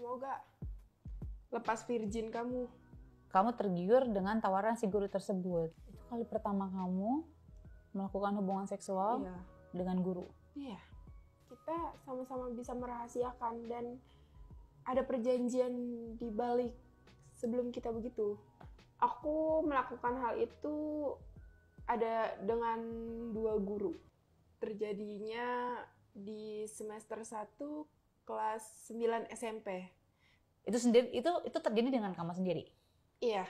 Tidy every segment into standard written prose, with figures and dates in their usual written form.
mau gak lepas virgin kamu? Kamu tergiur dengan tawaran si guru tersebut. Itu kali pertama kamu melakukan hubungan seksual Iya. dengan guru. Iya. Kita sama-sama bisa merahasiakan dan ada perjanjian di balik sebelum kita begitu. Aku melakukan hal itu ada dengan 2 guru. Terjadinya di semester 1 kelas 9 SMP. Itu terjadi dengan kamu sendiri. Iya.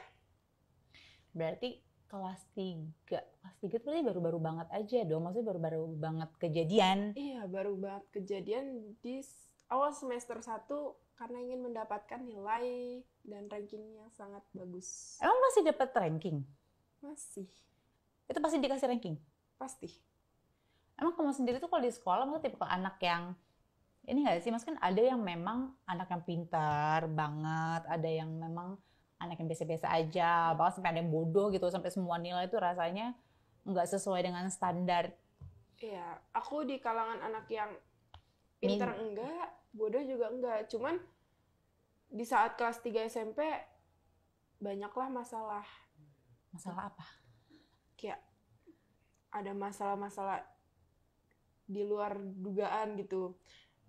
Berarti kelas 3 itu berarti baru-baru banget aja dong. Maksudnya baru-baru banget kejadian. Iya, baru banget kejadian di awal semester 1 karena ingin mendapatkan nilai dan ranking yang sangat bagus. Emang masih dapat ranking? Masih. Itu pasti dikasih ranking? Pasti. Emang kamu sendiri tuh kalau di sekolah maksudnya tipe anak yang ini nggak sih? Maksudnya kan ada yang memang anak yang pintar banget, ada yang memang anak yang biasa-biasa aja, bahkan sampai ada yang bodoh gitu, sampai semua nilai itu rasanya nggak sesuai dengan standar. Iya, aku di kalangan anak yang pintar enggak, bodoh juga enggak. Cuman di saat kelas 3 SMP banyaklah masalah. Masalah apa? Kayak ada masalah-masalah di luar dugaan gitu.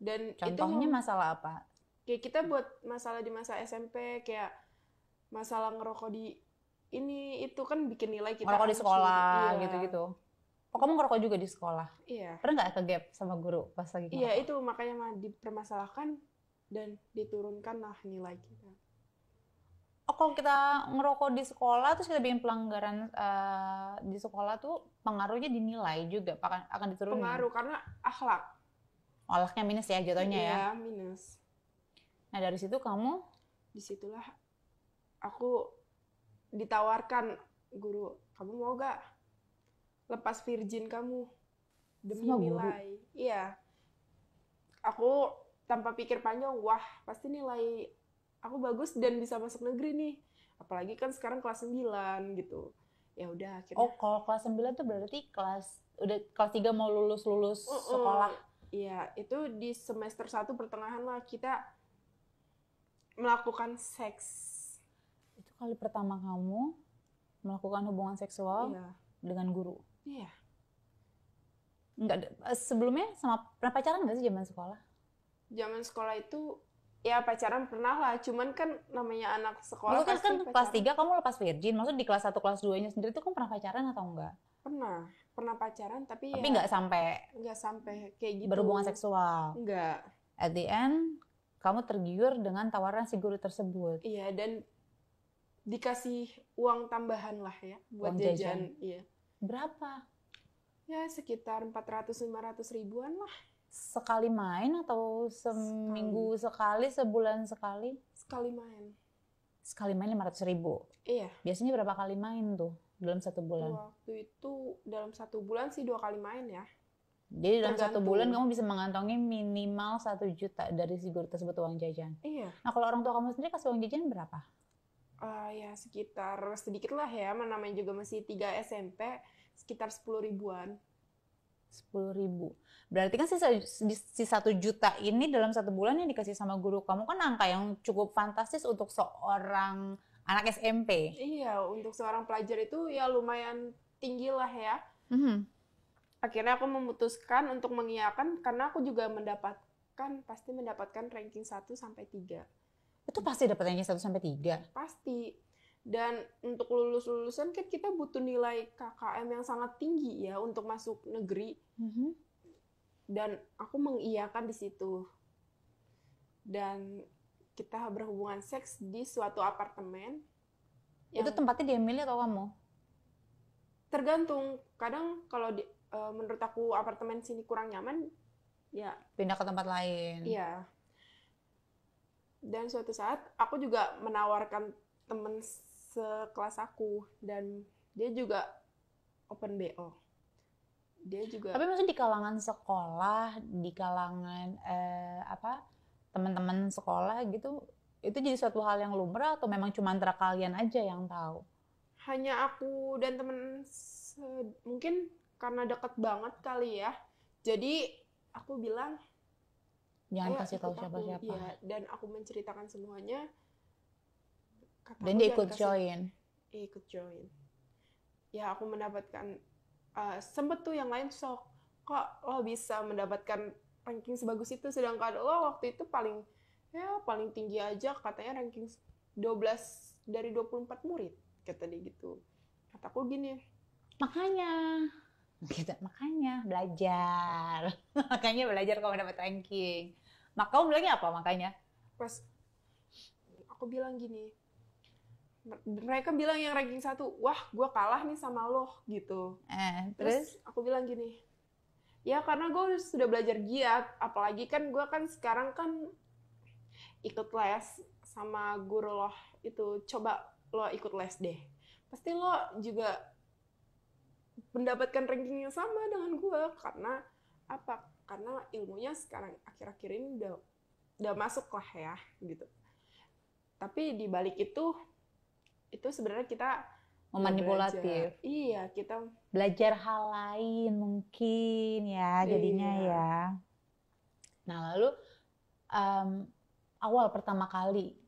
Dan Contohnya itu masalah apa? kayak kita buat masalah di masa SMP, kayak masalah ngerokok di ini itu kan bikin nilai kita Ngerokok di hancur. sekolah Iya. gitu-gitu. Oh, kamu ngerokok juga di sekolah? Iya. Pernah nggak ke gap sama guru pas lagi ngerokok? Iya, itu makanya mah dipermasalahkan dan diturunkanlah nilai kita. Oh, kalau kita ngerokok di sekolah terus kita bikin pelanggaran di sekolah tuh pengaruhnya dinilai juga akan diturunin. Pengaruh karena akhlak. Olahnya minus ya jatuhnya ya. Iya, minus. Nah dari situ kamu Disitulah aku ditawarkan guru, kamu mau gak lepas virgin kamu demi Sama guru? nilai? Iya. Aku tanpa pikir panjang, wah pasti nilai aku bagus dan bisa masuk negeri nih. Apalagi kan sekarang kelas 9 gitu. Ya udah akhirnya. Oh, kalau kelas 9 tuh berarti kelas 3 mau lulus sekolah. Iya, itu di semester 1 pertengahan lah kita melakukan seks. Itu kali pertama kamu melakukan hubungan seksual Iya. dengan guru. Iya. Enggak, sebelumnya pernah pacaran nggak sih zaman sekolah? Zaman sekolah itu ya pacaran pernah lah, cuman kan namanya anak sekolah Maksudnya pasti kan pacaran. kelas 3 kamu lepas virgin, maksudnya di kelas 1 kelas 2-nya sendiri tuh kamu pernah pacaran atau enggak? Pernah pacaran tapi ya Nggak sampai nggak sampai kayak gitu. berhubungan seksual. Enggak. At the end, kamu tergiur dengan tawaran si guru tersebut. Iya, dan dikasih uang tambahan lah ya buat Uang jajan. jajan. Iya. Berapa? Ya sekitar 400-500 ribuan lah Sekali main atau seminggu sekali, sebulan sekali? sekali main. Sekali main 500.000. Iya. Biasanya berapa kali main tuh dalam 1 bulan? Waktu itu dalam 1 bulan sih 2 kali main ya. Jadi dalam 1 Tergantung. bulan kamu bisa mengantongi minimal 1 juta dari si guru tersebut uang jajan. Iya. Nah kalau orang tua kamu sendiri kasih uang jajan berapa? Ya sekitar sedikit lah ya, namanya juga masih 3 SMP, sekitar 10 ribuan. 10.000. Berarti kan si 1 juta ini dalam 1 bulan yang dikasih sama guru kamu kan angka yang cukup fantastis untuk seorang anak SMP. Iya, untuk seorang pelajar itu ya lumayan tinggi lah ya. Akhirnya aku memutuskan untuk mengiyakan karena aku juga pasti mendapatkan ranking 1 sampai 3. Itu pasti dapat ranking 1 sampai 3. Pasti. Dan untuk lulusan kan kita butuh nilai KKM yang sangat tinggi ya untuk masuk negeri. Dan aku mengiyakan di situ. Dan kita berhubungan seks di suatu apartemen. Itu tempatnya dia milih atau kamu? Tergantung. Kadang kalau menurut aku apartemen sini kurang nyaman, ya pindah ke tempat lain. iya. Dan suatu saat aku juga menawarkan temen sekelas aku dan dia juga open BO. Dia juga. Tapi maksudnya di kalangan sekolah, di kalangan teman-teman sekolah gitu, itu jadi suatu hal yang lumrah atau memang cuma antara kalian aja yang tahu? Hanya aku dan temen mungkin karena deket banget kali ya. Jadi aku bilang, Jangan ayo kasih tahu ikut aku. siapa-siapa. Iya, dan aku menceritakan semuanya, Dan kataku dia jangan ikut kasih, join. ikut join. Ya aku mendapatkan, sempet tuh yang lain shock, kok lo bisa mendapatkan ranking sebagus itu, sedangkan lo waktu itu paling tinggi aja, katanya ranking 12 dari 24 murid, kata dia gitu. Kataku gini, Makanya belajar. Makanya belajar kalau dapat ranking. Maka kamu bilangnya apa makanya? pas aku bilang gini, mereka bilang yang ranking 1, wah gue kalah nih sama lo gitu. Terus aku bilang gini, ya karena gue sudah belajar giat, apalagi kan gue kan sekarang kan ikut les sama guru lo itu, coba lo ikut les deh, pasti lo juga mendapatkan ranking yang sama dengan gue. Karena apa? Karena ilmunya sekarang akhir-akhir ini udah masuk lah ya gitu. Tapi di balik itu sebenarnya kita Memanipulatif. Iya, kita belajar hal lain mungkin ya jadinya iya. ya. Nah lalu awal pertama kali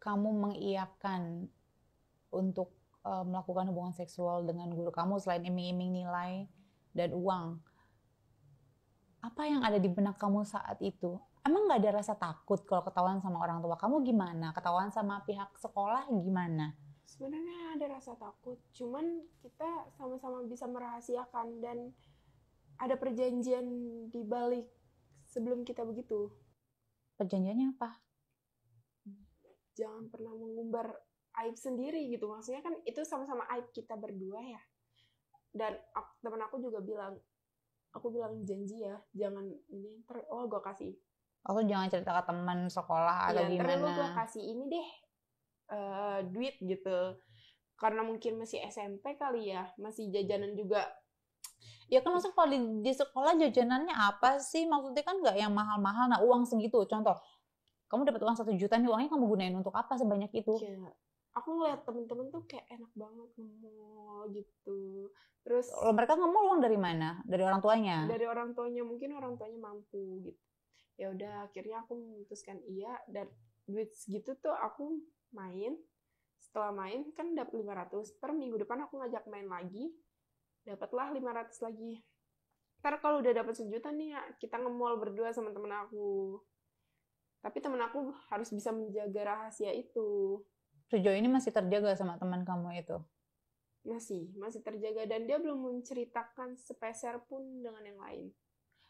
kamu mengiyakan untuk melakukan hubungan seksual dengan guru kamu selain iming-iming nilai dan uang, apa yang ada di benak kamu saat itu? Emang nggak ada rasa takut kalau ketahuan sama orang tua kamu gimana? Ketahuan sama pihak sekolah gimana? Sebenarnya ada rasa takut, cuman kita sama-sama bisa merahasiakan dan ada perjanjian di balik sebelum kita begitu. Perjanjiannya apa? Jangan pernah mengumbar aib sendiri gitu. Maksudnya kan itu sama-sama aib kita berdua ya. Dan teman aku juga bilang, aku bilang janji ya, jangan ini gue kasih. Aku jangan cerita ke teman sekolah atau Iya, gimana. ntar gue kasih ini deh, duit gitu. Karena mungkin masih SMP kali ya, masih jajanan juga. Ya kan maksud kalau di sekolah jajanannya apa sih? Maksudnya kan nggak yang mahal-mahal. Nah uang segitu, contoh, kamu dapat uang 1 juta nih, uangnya kamu gunain untuk apa sebanyak itu? Ya, aku ngeliat temen-temen tuh kayak enak banget nge-mall gitu. Terus Mereka ngemul uang dari mana? Dari orang tuanya? dari orang tuanya, mungkin orang tuanya mampu gitu. Ya udah, akhirnya aku memutuskan iya, dan duit segitu tuh aku main. Setelah main kan dapat 500, per minggu depan aku ngajak main lagi, dapatlah 500 lagi. Ntar kalau udah dapat 1 juta nih ya, kita nge-mall berdua sama temen aku. Tapi temen aku harus bisa menjaga rahasia itu. Sejauh ini masih terjaga sama teman kamu itu? Masih terjaga, dan dia belum menceritakan sepeser pun dengan yang lain.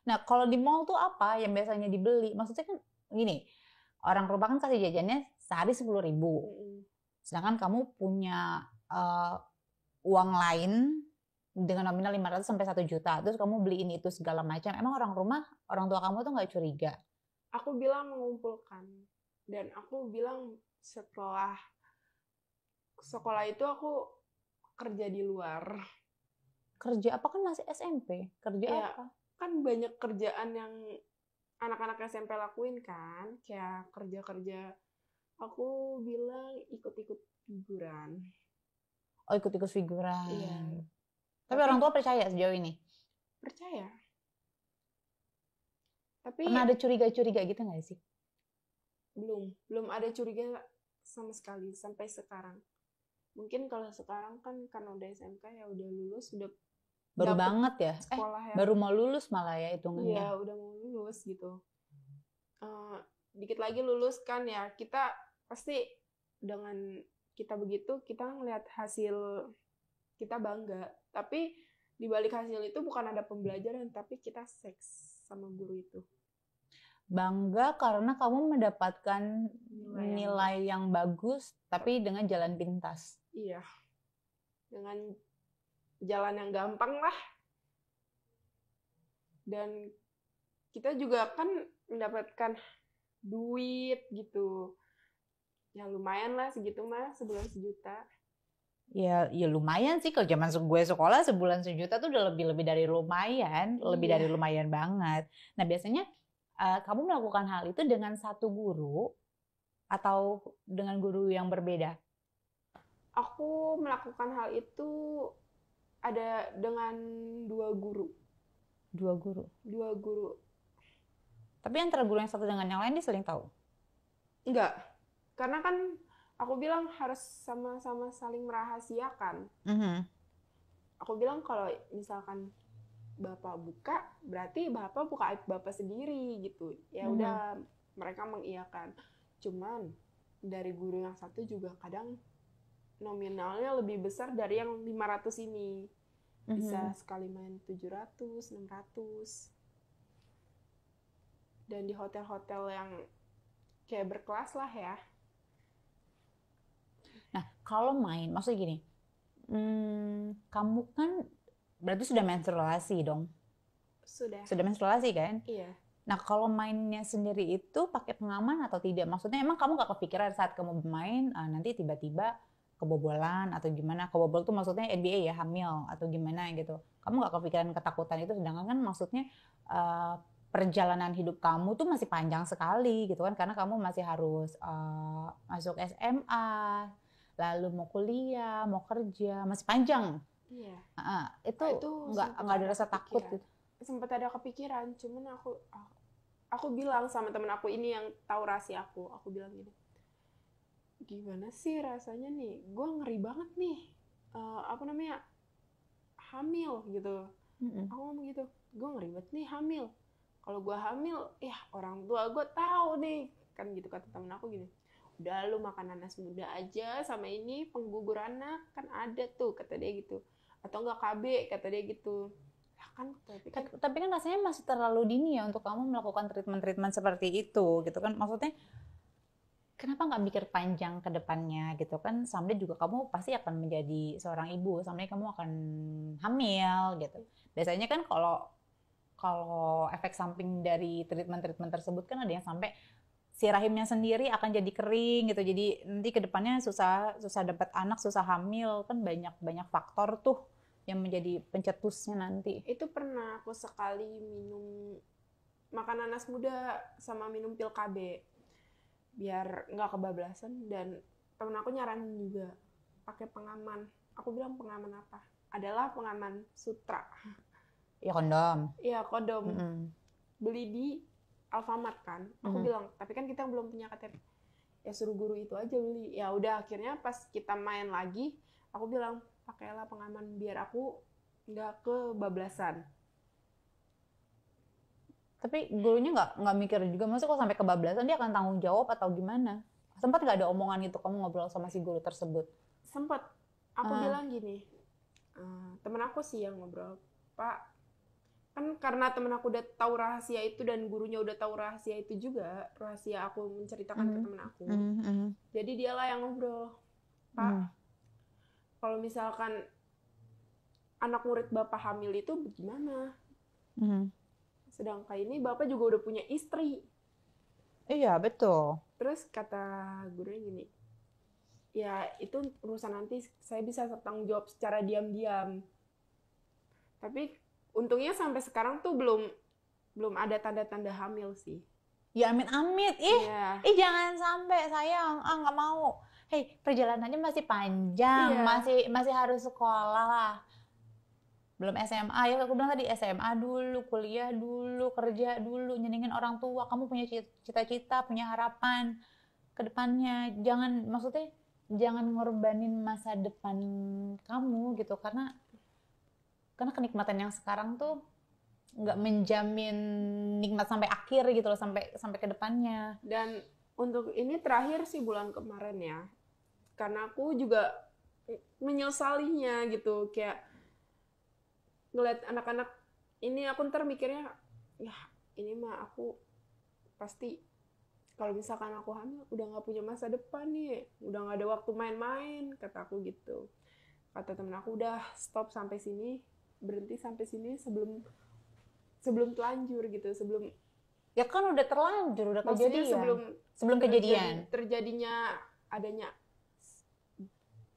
Nah kalau di mall tuh apa yang biasanya dibeli? Maksudnya kan gini, orang rumah kan kasih jajannya sehari 10.000. Sedangkan kamu punya uang lain dengan nominal 500 sampai 1 juta. Terus kamu beliin itu segala macam. Emang orang tua kamu tuh nggak curiga? Aku bilang mengumpulkan. Dan aku bilang setelah sekolah itu aku kerja di luar. Kerja apa? Kan masih SMP. Kerja ya, apa? Kan banyak kerjaan yang anak-anak SMP lakuin kan. Kayak kerja-kerja. Aku bilang ikut-ikut figuran. Oh, ikut-ikut figuran. Iya. Tapi orang tua percaya sejauh ini? Percaya. Tapi pernah ada curiga-curiga gitu nggak sih? Belum ada curiga sama sekali sampai sekarang. Mungkin kalau sekarang kan karena udah SMK ya, udah lulus, udah baru banget ya? Sekolah ya. Baru mau lulus malah ya hitungannya. Iya, udah mau lulus gitu. Dikit lagi lulus kan ya, kita pasti dengan kita begitu, kita ngelihat hasil kita bangga. Tapi di balik hasil itu bukan ada pembelajaran, tapi kita seks sama guru itu. Bangga karena kamu mendapatkan nilai yang bagus, tapi dengan jalan pintas. Iya, dengan jalan yang gampang lah. Dan kita juga kan mendapatkan duit gitu. Ya lumayan lah segitu mah, sebulan 1 juta. Ya lumayan sih, kalau zaman gue sekolah sebulan 1 juta tuh udah lebih dari lumayan, lebih dari lumayan banget. Nah biasanya kamu melakukan hal itu dengan satu guru atau dengan guru yang berbeda? Aku melakukan hal itu ada dengan 2 guru. 2 guru? 2 guru. Tapi antara guru yang satu dengan yang lain dia saling tahu? Enggak. Karena kan aku bilang harus sama-sama saling merahasiakan. Aku bilang kalau misalkan Bapak buka, berarti Bapak buka aib Bapak sendiri gitu. Ya udah, mereka mengiyakan. Cuman dari guru yang satu juga kadang nominalnya lebih besar dari yang 500 ini. Bisa sekali main 700, 600. Dan di hotel-hotel yang kayak berkelas lah ya. Nah, kalau main, maksudnya gini, kamu kan berarti sudah menstruasi dong? Sudah menstruasi kan? Iya. Nah, kalau mainnya sendiri itu pakai pengaman atau tidak? Maksudnya emang kamu nggak kepikiran saat kamu bermain nanti tiba-tiba kebobolan atau gimana? Kebobol tuh maksudnya NBA ya, hamil atau gimana gitu. Kamu nggak kepikiran ketakutan itu, sedangkan kan maksudnya perjalanan hidup kamu tuh masih panjang sekali gitu kan, karena kamu masih harus masuk SMA, lalu mau kuliah, mau kerja, masih panjang. Iya. Itu nggak ada rasa takut gitu? Sempat ada kepikiran, cuman aku bilang sama temen aku ini yang tahu rahasia aku bilang gini, gimana sih rasanya nih, gue ngeri banget nih, hamil gitu. Aku ngomong gitu, gue ngeri banget nih hamil. Kalau gue hamil, ya orang tua gue tahu nih, kan gitu kata temen aku gini. Udah lu makan nanas muda aja sama ini penggugur anak kan ada tuh, kata dia gitu. Atau enggak KB, kata dia gitu. Tapi kan rasanya masih terlalu dini ya untuk kamu melakukan treatment seperti itu gitu kan, maksudnya kenapa nggak mikir panjang ke depannya gitu kan, someday juga kamu pasti akan menjadi seorang ibu, someday kamu akan hamil gitu. Biasanya kan kalau efek samping dari treatment tersebut kan ada yang sampai si rahimnya sendiri akan jadi kering gitu, jadi nanti ke depannya susah dapat anak, susah hamil, kan banyak faktor tuh yang menjadi pencetusnya nanti. Itu pernah aku sekali makan nanas muda sama minum pil KB biar nggak kebablasan, dan temen aku nyaranin juga pakai pengaman. Aku bilang pengaman apa? Adalah pengaman sutra. Ya kondom. Iya kondom. Beli di Alfamart kan. Aku bilang, tapi kan kita belum punya KTP. Ya suruh guru itu aja beli. Ya udah, akhirnya pas kita main lagi, aku bilang pakailah pengaman biar aku nggak kebablasan. Tapi gurunya nggak mikir juga, maksudnya kalau sampai kebablasan dia akan tanggung jawab atau gimana? Sempat nggak ada omongan itu kamu ngobrol sama si guru tersebut? Sempat. Aku bilang gini, temen aku sih yang ngobrol, Pak, kan karena temen aku udah tahu rahasia itu dan gurunya udah tahu rahasia itu juga, rahasia aku menceritakan ke temen aku. Jadi dialah yang ngobrol, Pak, kalau misalkan anak murid Bapak hamil itu bagaimana? Sedangkan ini Bapak juga udah punya istri. Iya, betul. Terus kata gurunya gini, ya itu urusan nanti, saya bisa bertanggung jawab secara diam-diam. Tapi untungnya sampai sekarang tuh belum ada tanda-tanda hamil sih. Ya amit-amit, ih jangan sampai sayang, nggak mau. Hei, perjalanannya masih panjang, masih harus sekolah lah. Belum SMA ya, aku bilang tadi SMA dulu, kuliah dulu, kerja dulu, nyenengin orang tua. Kamu punya cita-cita, punya harapan ke depannya. Maksudnya jangan ngorbanin masa depan kamu gitu, karena kenikmatan yang sekarang tuh nggak menjamin nikmat sampai akhir gitu loh, sampai ke depannya. Dan untuk ini terakhir sih bulan kemarin ya, karena aku juga menyesalinya gitu, kayak ngeliat anak-anak ini, aku ntar mikirnya, ya ini mah aku pasti kalau misalkan aku hamil udah nggak punya masa depan nih, udah nggak ada waktu main-main, kata aku gitu. Kata temen aku, udah stop sampai sini, berhenti sampai sini sebelum telanjur gitu, sebelum ya kan udah terlanjur, udah kejadian. Sebelum kejadian terjadinya adanya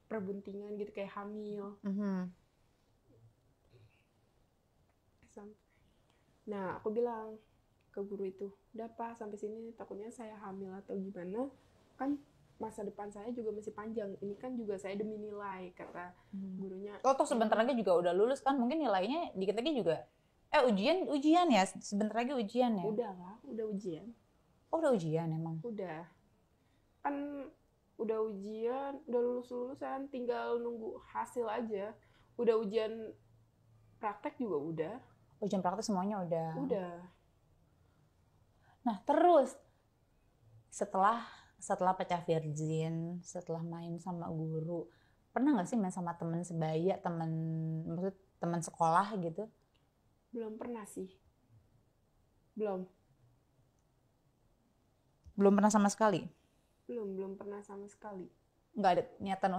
perbuntingan gitu kayak hamil. Nah, aku bilang ke guru itu, udah Pak, sampai sini takutnya saya hamil atau gimana, kan masa depan saya juga masih panjang, ini kan juga saya demi nilai, kata gurunya. Toh sebentar lagi juga udah lulus kan, mungkin nilainya dikit lagi juga Ujian ya, sebentar lagi ujian ya. Udah lah, udah ujian. Oh, udah ujian emang. Udah. Kan udah ujian, udah lulusan, tinggal nunggu hasil aja. Udah ujian praktek juga udah. Ujian praktek semuanya udah. Udah. Nah, terus setelah pecah virgin, setelah main sama guru, pernah nggak sih main sama teman sebaya, maksud teman sekolah gitu? Belum pernah sih. Belum pernah sama sekali? Belum pernah sama sekali. Nggak ada niatan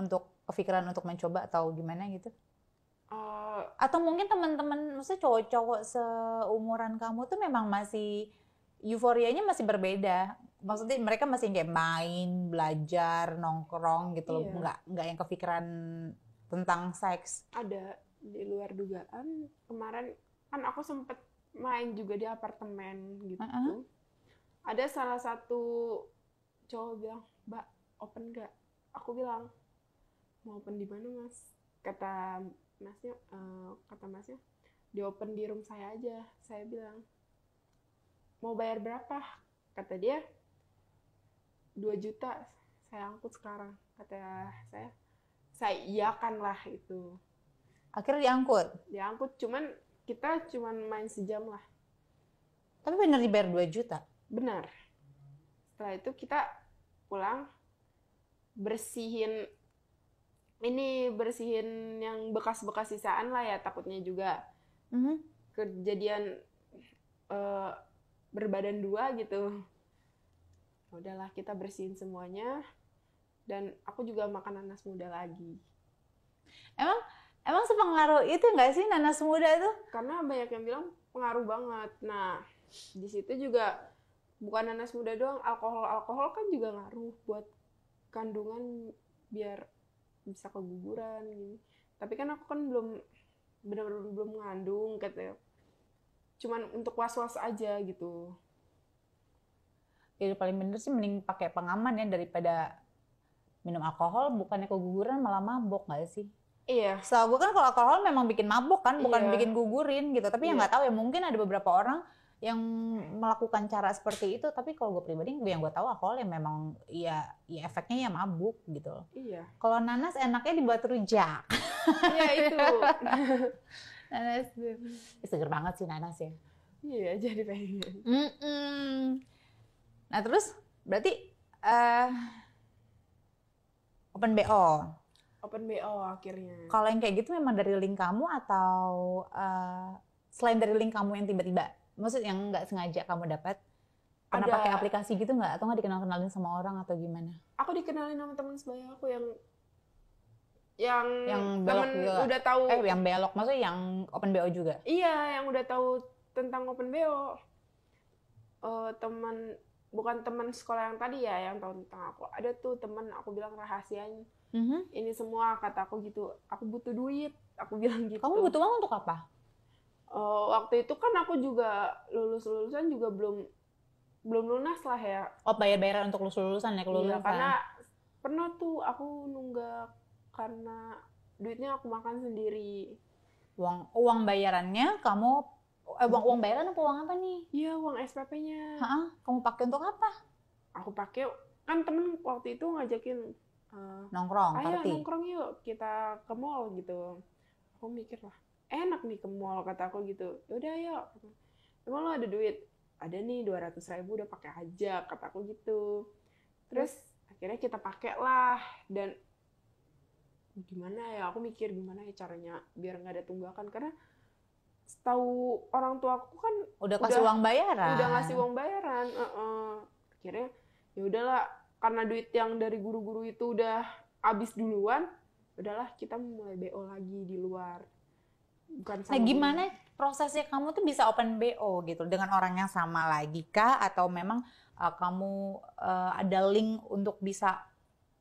kepikiran untuk mencoba atau gimana gitu? Atau mungkin teman-teman, maksudnya cowok-cowok seumuran kamu tuh memang masih euforianya masih berbeda. Maksudnya mereka masih kayak main, belajar, nongkrong gitu loh. Nggak yang kepikiran tentang seks. Ada di luar dugaan. Kemarin kan aku sempet main juga di apartemen gitu. Ada salah satu cowok bilang, "Mbak, open nggak?" Aku bilang, "Mau open di mana, Mas?" Kata masnya, "Di open di room saya aja." Saya bilang, "Mau bayar berapa?" Kata dia, 2 juta saya angkut sekarang. Kata saya iyakan lah itu. Akhirnya Diangkut, cuman kita main sejam lah. Tapi bener dibayar 2 juta? Benar. Setelah itu kita pulang, bersihin yang bekas-bekas sisaan lah ya, takutnya juga kejadian berbadan dua gitu. Udahlah, kita bersihin semuanya, dan aku juga makan nanas muda lagi. Emang sepengaruh itu nggak sih nanas muda itu? Karena banyak yang bilang pengaruh banget. Nah, di situ juga bukan nanas muda doang, alkohol kan juga ngaruh buat kandungan biar bisa keguguran gitu. Tapi kan aku kan benar-benar belum mengandung, katanya. Cuman untuk was-was aja gitu. Ya paling bener sih mending pakai pengaman ya daripada minum alkohol, bukannya keguguran malah mabok nggak sih? Iya. Setahu gue kan kalau alkohol memang bikin mabok kan, bukan bikin gugurin gitu. Tapi ya nggak tahu ya, mungkin ada beberapa orang yang melakukan cara seperti itu. Tapi kalau gue pribadi, yang gue tahu alkohol yang memang ya efeknya ya mabuk gitu. Iya. Kalau nanas enaknya dibuat rujak. Iya itu. Nanas seger banget sih nanas ya. Iya, jadi pengen. Nah terus berarti open BO. Open BO akhirnya. Kalau yang kayak gitu memang dari link kamu atau selain dari link kamu yang tiba-tiba, maksud yang nggak sengaja kamu dapat, pernah pakai aplikasi gitu nggak? Atau nggak dikenal-kenalin sama orang atau gimana? Aku dikenalin sama teman sebaya aku yang belok juga. Udah tahu. Yang belok, maksudnya yang open BO juga? Iya, yang udah tahu tentang open BO. Bukan teman sekolah yang tadi ya, yang tahu tentang aku. Ada tuh teman, aku bilang rahasianya. Ini semua, kata aku gitu. Aku butuh duit, aku bilang gitu. Kamu butuh uang untuk apa? Waktu itu kan aku juga lulusan juga belum lunas lah ya. Oh, bayar-bayaran untuk lulusan ya, kelulusan. Iya, karena pernah tuh aku nunggak karena duitnya aku makan sendiri. Uang bayarannya kamu uang bayaran apa uang apa nih? Iya, uang SPP-nya. Kamu pakai untuk apa? Aku pakai, kan temen waktu itu ngajakin nongkrong, ayo nongkrong yuk, kita ke mall gitu. Aku mikir lah, enak nih ke mall, kata aku gitu. Yaudah yuk. Emang lo ada duit? Ada nih 200.000, udah pakai aja, kata aku gitu. Terus akhirnya kita pakai lah, dan gimana ya, aku mikir gimana ya caranya biar nggak ada tunggakan, karena setahu orang tua aku kan udah kasih uang bayaran. Udah ngasih uang bayaran. Akhirnya ya udahlah, karena duit yang dari guru-guru itu udah habis duluan, udahlah kita mulai BO lagi di luar. Bukan sama. Nah, gimana prosesnya kamu tuh bisa open BO gitu dengan orang yang sama lagi kah, atau memang kamu ada link untuk bisa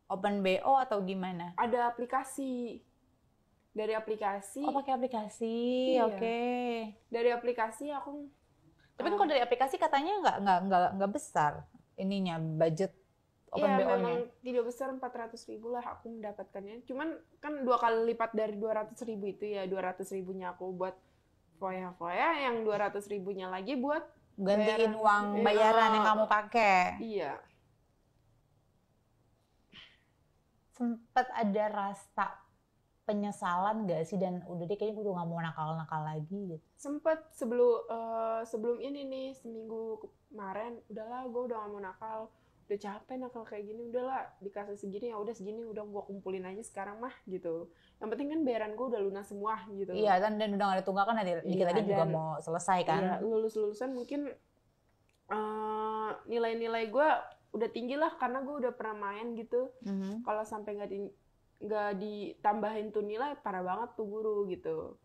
open BO atau gimana? Ada aplikasi. Dari aplikasi. Oh, pakai aplikasi. Iya. Oke. Dari aplikasi aku. Tapi kalau dari aplikasi katanya nggak besar ininya budget open BO-nya. Iya, memang tidak besar, 400.000 lah aku mendapatkannya. Cuman kan 2 kali lipat dari 200.000 itu ya, 200.000-nya aku buat foya-foya, yang 200.000-nya lagi buat gantiin uang bayaran yang kamu pakai. Iya. Sempet ada rasa penyesalan gak sih, dan udah deh kayaknya gue udah gak mau nakal-nakal lagi gitu? Sempet sebelum ini nih, seminggu kemarin, udahlah gue udah gak mau nakal, udah capek nakal kayak gini, udahlah dikasih segini ya udah segini, udah gue kumpulin aja sekarang mah gitu. Yang penting kan bayaran gue udah lunas semua gitu. Iya, dan udah gak ada tunggakan, nanti dikit lagi juga mau selesai kan. Iya, lulus-lulusan mungkin nilai-nilai gue udah tinggi lah karena gue udah pernah main gitu. Kalau sampai nggak ditambahin tuh nilai, parah banget tuh guru gitu.